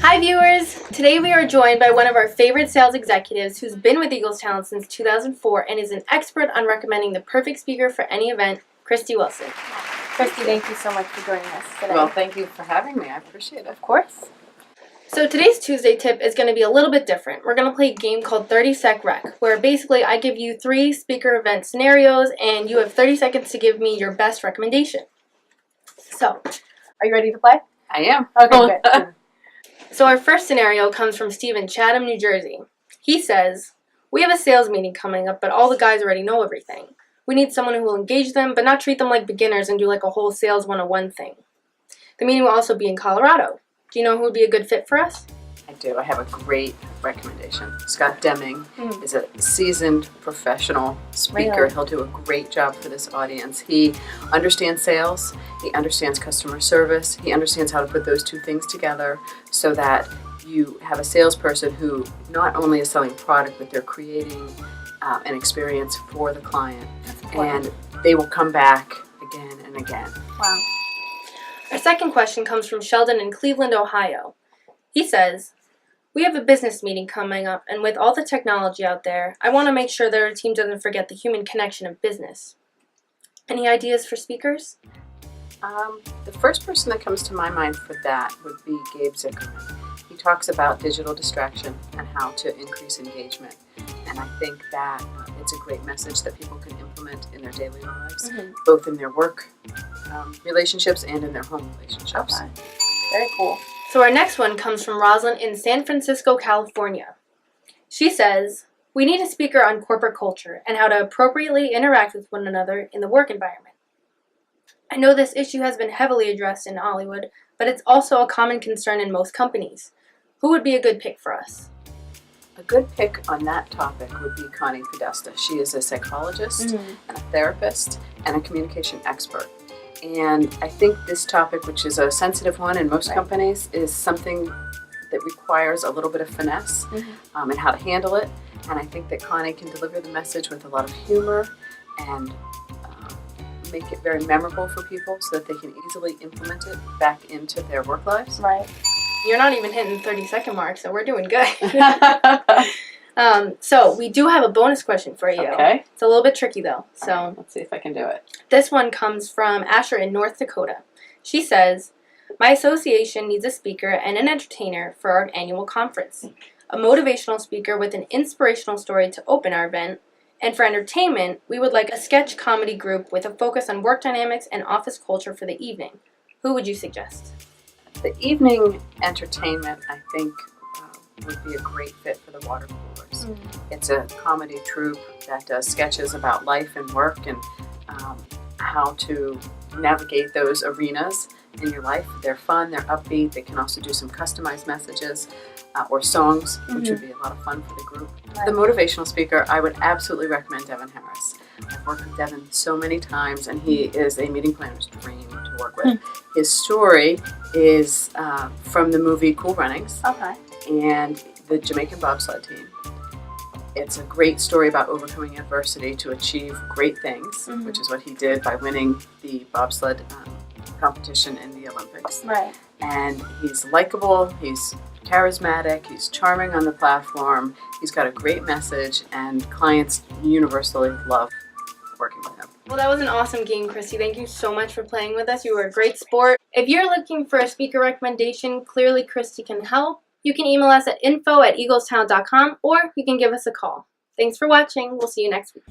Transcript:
Hi viewers! Today we are joined by one of our favorite sales executives who's been with Eagles Talent since 2004 and is an expert on recommending the perfect speaker for any event, Christy Wilson. Christy, thank you so much for joining us today. Well, thank you for having me. I appreciate it. Of course. So today's Tuesday tip is going to be a little bit different. We're going to play a game called 30 Sec Rec, where basically I give you 3 speaker event scenarios and you have 30 seconds to give me your best recommendation. So, are you ready to play? I am. Okay, good. So our first scenario comes from Steve in Chatham, New Jersey. He says, "We have a sales meeting coming up, but all the guys already know everything. We need someone who will engage them, but not treat them like beginners and do like a whole sales 101 thing. The meeting will also be in Colorado. Do you know who would be a good fit for us?" I do. I have a great recommendation. Scott Deming is a seasoned professional speaker. Really? He'll do a great job for this audience. He understands sales. He understands customer service. He understands how to put those two things together so that you have a salesperson who not only is selling product, but they're creating an experience for the client. And they will come back again and again. Wow. Our second question comes from Sheldon in Cleveland, Ohio. He says, "We have a business meeting coming up, and with all the technology out there, I want to make sure that our team doesn't forget the human connection of business. Any ideas for speakers?" The first person that comes to my mind for that would be Gabe Zickerman. He talks about digital distraction and how to increase engagement. And I think that it's a great message that people can implement in their daily lives, both in their work relationships and in their home relationships. Okay. Very cool. So our next one comes from Rosalind in San Francisco, California. She says, "We need a speaker on corporate culture and how to appropriately interact with one another in the work environment. I know this issue has been heavily addressed in Hollywood, but it's also a common concern in most companies. Who would be a good pick for us?" A good pick on that topic would be Connie Podesta. She is a psychologist and a therapist and a communication expert. And I think this topic, which is a sensitive one in most companies, is something that requires a little bit of finesse and how to handle it. And I think that Connie can deliver the message with a lot of humor and make it very memorable for people so that they can easily implement it back into their work lives. Right. You're not even hitting the 30-second mark, so we're doing good. So we do have a bonus question for you. Okay. It's a little bit tricky, though. So All right, let's see if I can do it. this one comes from Asher in North Dakota. She says, "My association needs a speaker and an entertainer for our annual conference. A motivational speaker with an inspirational story to open our event. And for entertainment, we would like a sketch comedy group with a focus on work dynamics and office culture for the evening. Who would you suggest?" The evening entertainment, I think, would be a great fit for the Water Coolers. It's a comedy troupe that does sketches about life and work and how to navigate those arenas in your life. They're fun, they're upbeat, they can also do some customized messages or songs, which would be a lot of fun for the group. Right. The motivational speaker, I would absolutely recommend Devin Harris. I've worked with Devin so many times, and he is a meeting planner's dream to work with. His story is from the movie Cool Runnings and the Jamaican bobsled team. It's a great story about overcoming adversity to achieve great things, which is what he did by winning the bobsled competition in the Olympics. Right. And he's likable, he's charismatic, he's charming on the platform, he's got a great message, and clients universally love working with him. Well, that was an awesome game, Christy. Thank you so much for playing with us. You were a great sport. If you're looking for a speaker recommendation, clearly Christy can help. You can email us at info@eaglestown.com or you can give us a call. Thanks for watching. We'll see you next week.